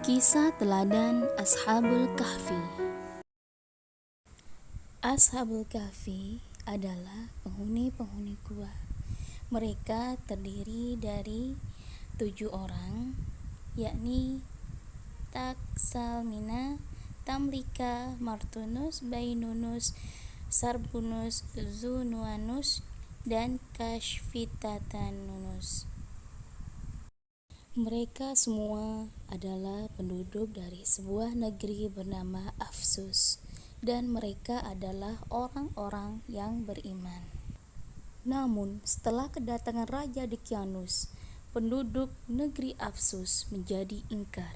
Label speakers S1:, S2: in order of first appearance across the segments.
S1: Kisah teladan Ashabul Kahfi. Ashabul Kahfi adalah penghuni-penghuni gua. Mereka terdiri dari 7 orang, yakni Taksalmina, Tamlika, Martunus, Bainunus, Sarbunus, Zunuanus, dan Kashfitatanunus. Mereka semua adalah penduduk dari sebuah negeri bernama Afsus, dan mereka adalah orang-orang yang beriman. Namun, setelah kedatangan Raja Dicyanus, penduduk negeri Afsus menjadi ingkar.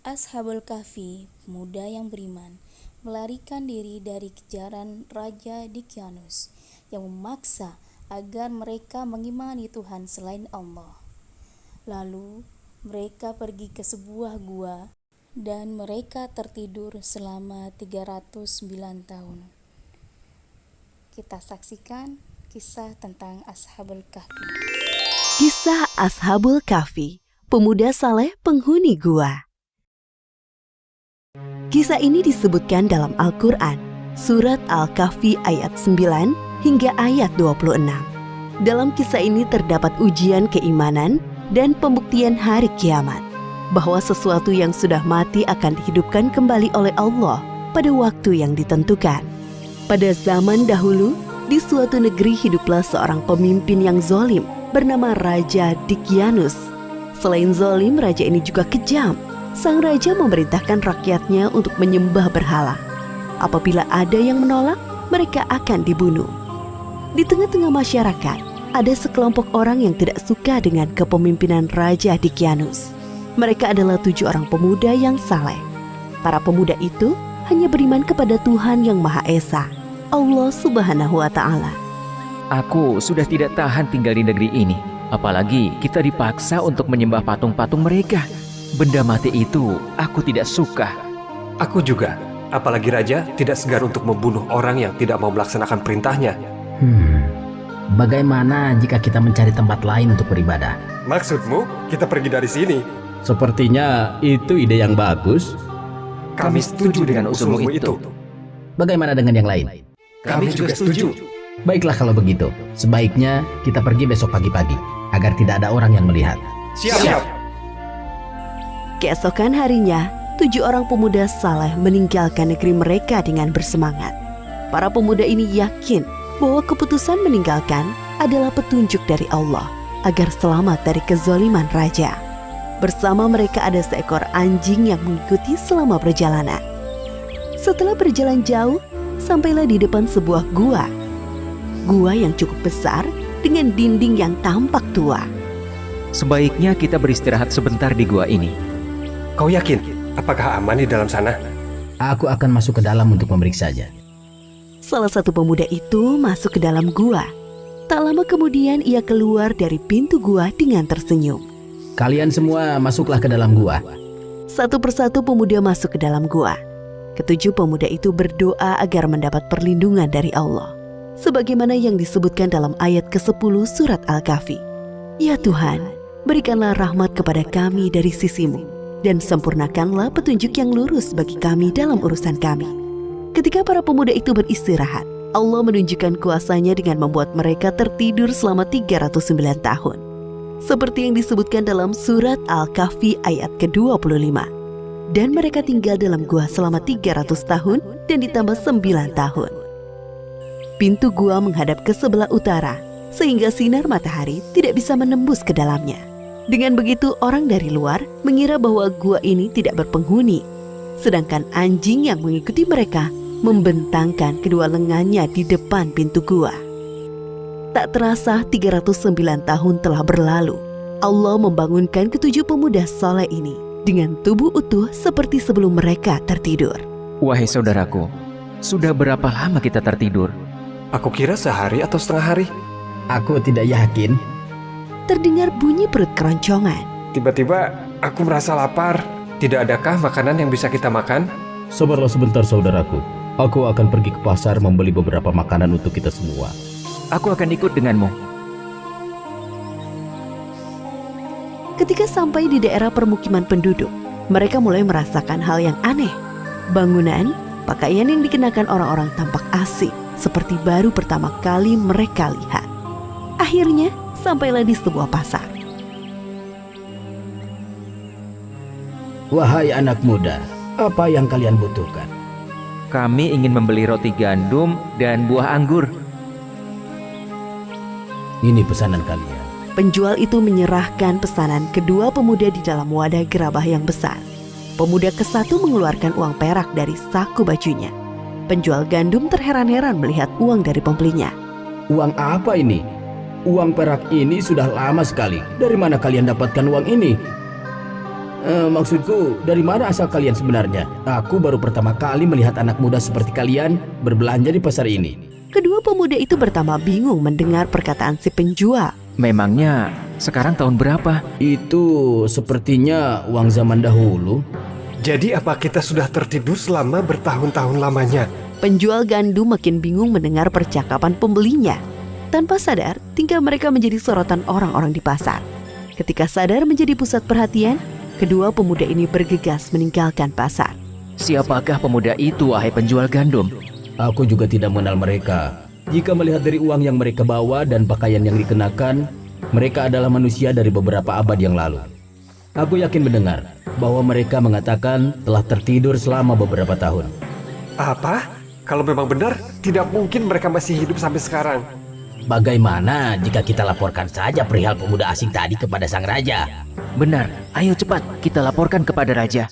S1: Ashabul Kahfi, pemuda yang beriman, melarikan diri dari kejaran Raja Dicyanus yang memaksa agar mereka mengimani Tuhan selain Allah. Lalu mereka pergi ke sebuah gua dan mereka tertidur selama 309 tahun. Kita saksikan kisah tentang Ashabul Kahfi.
S2: Kisah Ashabul Kahfi, pemuda saleh penghuni gua. Kisah ini disebutkan dalam Al-Quran, surat Al-Kahfi ayat 9 hingga ayat 26. Dalam kisah ini terdapat ujian keimanan dan pembuktian hari kiamat, bahwa sesuatu yang sudah mati akan dihidupkan kembali oleh Allah pada waktu yang ditentukan. Pada zaman dahulu, di suatu negeri hiduplah seorang pemimpin yang zalim bernama Raja Dicyanus. Selain zalim, raja ini juga kejam. Sang raja memerintahkan rakyatnya untuk menyembah berhala. Apabila ada yang menolak, mereka akan dibunuh. Di tengah-tengah masyarakat, ada sekelompok orang yang tidak suka dengan kepemimpinan Raja Dicyanus. Mereka adalah 7 orang pemuda yang saleh. Para pemuda itu hanya beriman kepada Tuhan yang Maha Esa, Allah Subhanahu wa Ta'ala.
S3: Aku sudah tidak tahan tinggal di negeri ini. Apalagi kita dipaksa untuk menyembah patung-patung mereka. Benda mati itu aku tidak suka.
S4: Aku juga. Apalagi raja tidak segar untuk membunuh orang yang tidak mau melaksanakan perintahnya.
S5: Bagaimana jika kita mencari tempat lain untuk beribadah?
S4: Maksudmu kita pergi dari sini?
S6: Sepertinya itu ide yang bagus.
S4: Kami setuju dengan usulmu itu.
S5: Bagaimana dengan yang lain?
S4: Kami juga setuju.
S5: Baiklah kalau begitu, sebaiknya kita pergi besok pagi-pagi, agar tidak ada orang yang melihat.
S4: Siap.
S2: Keesokan harinya, 7 orang pemuda saleh meninggalkan negeri mereka dengan bersemangat. Para pemuda ini yakin bahwa keputusan meninggalkan adalah petunjuk dari Allah agar selamat dari kezaliman raja. Bersama mereka ada seekor anjing yang mengikuti selama perjalanan. Setelah berjalan jauh, sampailah di depan sebuah gua. Gua yang cukup besar dengan dinding yang tampak tua.
S3: Sebaiknya kita beristirahat sebentar di gua ini.
S4: Kau yakin? Apakah aman di dalam sana?
S5: Aku akan masuk ke dalam untuk memeriksanya.
S2: Salah satu pemuda itu masuk ke dalam gua. Tak lama kemudian ia keluar dari pintu gua dengan tersenyum.
S5: Kalian semua masuklah ke dalam gua.
S2: Satu persatu pemuda masuk ke dalam gua. Ketujuh pemuda itu berdoa agar mendapat perlindungan dari Allah, sebagaimana yang disebutkan dalam ayat ke-10 surat Al-Kahfi. Ya Tuhan, berikanlah rahmat kepada kami dari sisimu, dan sempurnakanlah petunjuk yang lurus bagi kami dalam urusan kami. Ketika para pemuda itu beristirahat, Allah menunjukkan kuasanya dengan membuat mereka tertidur selama 309 tahun. Seperti yang disebutkan dalam surat Al-Kahfi ayat ke-25. Dan mereka tinggal dalam gua selama 300 tahun dan ditambah 9 tahun. Pintu gua menghadap ke sebelah utara, sehingga sinar matahari tidak bisa menembus ke dalamnya. Dengan begitu orang dari luar mengira bahwa gua ini tidak berpenghuni. Sedangkan anjing yang mengikuti mereka membentangkan kedua lengannya di depan pintu gua. Tak terasa 309 tahun telah berlalu. Allah membangunkan ketujuh pemuda saleh ini dengan tubuh utuh seperti sebelum mereka tertidur.
S3: Wahai saudaraku, sudah berapa lama kita tertidur?
S4: Aku kira sehari atau setengah hari.
S5: Aku tidak yakin.
S2: Terdengar bunyi perut keroncongan.
S4: Tiba-tiba aku merasa lapar. Tidak adakah makanan yang bisa kita makan?
S6: Sabarlah sebentar saudaraku. Aku akan pergi ke pasar membeli beberapa makanan untuk kita semua.
S3: Aku akan ikut denganmu.
S2: Ketika sampai di daerah permukiman penduduk, mereka mulai merasakan hal yang aneh. Bangunan, pakaian yang dikenakan orang-orang tampak asing, seperti baru pertama kali mereka lihat. Akhirnya, sampailah di sebuah pasar.
S5: Wahai anak muda, apa yang kalian butuhkan?
S3: Kami ingin membeli roti gandum dan buah anggur.
S5: Ini pesanan kalian.
S2: Penjual itu menyerahkan pesanan kedua pemuda di dalam wadah gerabah yang besar. Pemuda ke-1 mengeluarkan uang perak dari saku bajunya. Penjual gandum terheran-heran melihat uang dari pembelinya.
S5: Uang apa ini? Uang perak ini sudah lama sekali. Dari mana kalian dapatkan uang ini? Maksudku, dari mana asal kalian sebenarnya? Aku baru pertama kali melihat anak muda seperti kalian berbelanja di pasar ini.
S2: Kedua pemuda itu pertama bingung mendengar perkataan si penjual.
S3: Memangnya sekarang tahun berapa?
S5: Itu sepertinya uang zaman dahulu.
S4: Jadi apa kita sudah tertidur selama bertahun-tahun lamanya?
S2: Penjual gandum makin bingung mendengar percakapan pembelinya. Tanpa sadar, tingkah mereka menjadi sorotan orang-orang di pasar. Ketika sadar menjadi pusat perhatian, kedua pemuda ini bergegas meninggalkan pasar.
S3: Siapakah pemuda itu, wahai penjual gandum?
S5: Aku juga tidak mengenal mereka. Jika melihat dari uang yang mereka bawa dan pakaian yang dikenakan, mereka adalah manusia dari beberapa abad yang lalu. Aku yakin mendengar bahwa mereka mengatakan telah tertidur selama beberapa tahun.
S4: Apa? Kalau memang benar, tidak mungkin mereka masih hidup sampai sekarang.
S5: Bagaimana jika kita laporkan saja perihal pemuda asing tadi kepada sang raja?
S3: Benar, ayo cepat kita laporkan kepada raja.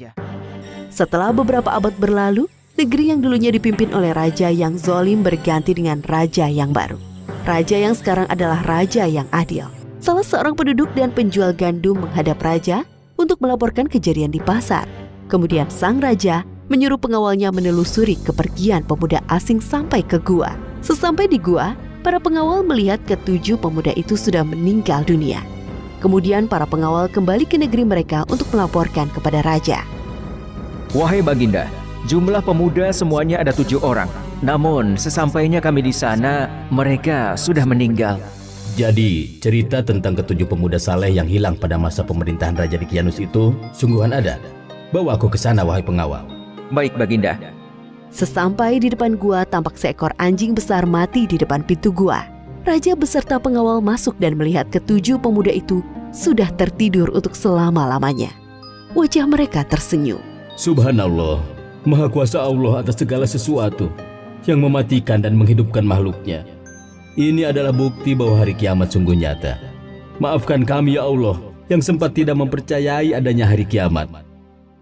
S2: Setelah beberapa abad berlalu, negeri yang dulunya dipimpin oleh raja yang zalim berganti dengan raja yang baru. Raja yang sekarang adalah raja yang adil. Salah seorang penduduk dan penjual gandum menghadap raja untuk melaporkan kejadian di pasar. Kemudian sang raja menyuruh pengawalnya menelusuri kepergian pemuda asing sampai ke gua. Sesampai di gua, para pengawal melihat ketujuh pemuda itu sudah meninggal dunia. Kemudian para pengawal kembali ke negeri mereka untuk melaporkan kepada raja.
S3: Wahai Baginda, jumlah pemuda semuanya ada 7 orang. Namun sesampainya kami di sana, mereka sudah meninggal.
S5: Jadi, cerita tentang ketujuh pemuda saleh yang hilang pada masa pemerintahan Raja Dicyanus itu sungguhan ada. Bawa aku ke sana, wahai pengawal.
S3: Baik, Baginda.
S2: Sesampai di depan gua, tampak seekor anjing besar mati di depan pintu gua. Raja beserta pengawal masuk dan melihat ketujuh pemuda itu sudah tertidur untuk selama-lamanya. Wajah mereka tersenyum.
S6: Subhanallah, Maha Kuasa Allah atas segala sesuatu yang mematikan dan menghidupkan makhluknya. Ini adalah bukti bahwa hari kiamat sungguh nyata. Maafkan kami ya Allah yang sempat tidak mempercayai adanya hari kiamat.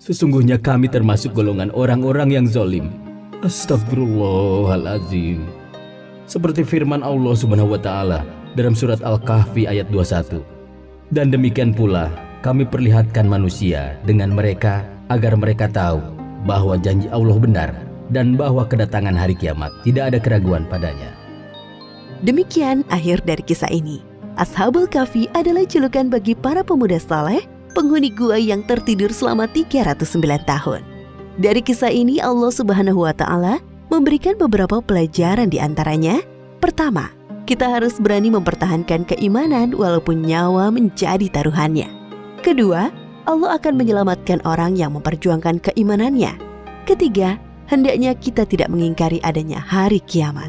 S6: Sesungguhnya kami termasuk golongan orang-orang yang zalim. Astagfirullahaladzim. Seperti firman Allah Subhanahu wa Ta'ala dalam surat Al-Kahfi ayat 21. Dan demikian pula kami perlihatkan manusia dengan mereka agar mereka tahu bahwa janji Allah benar dan bahwa kedatangan hari kiamat tidak ada keraguan padanya.
S2: Demikian akhir dari kisah ini. Ashabul Kahfi adalah julukan bagi para pemuda saleh, penghuni gua yang tertidur selama 309 tahun. Dari kisah ini Allah Subhanahu wa Ta'ala memberikan beberapa pelajaran di antaranya. Pertama, kita harus berani mempertahankan keimanan walaupun nyawa menjadi taruhannya. Kedua, Allah akan menyelamatkan orang yang memperjuangkan keimanannya. Ketiga, hendaknya kita tidak mengingkari adanya hari kiamat.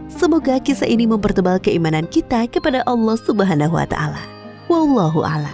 S2: Semoga kisah ini mempertebal keimanan kita kepada Allah Subhanahu wa Ta'ala. Wallahu a'lam.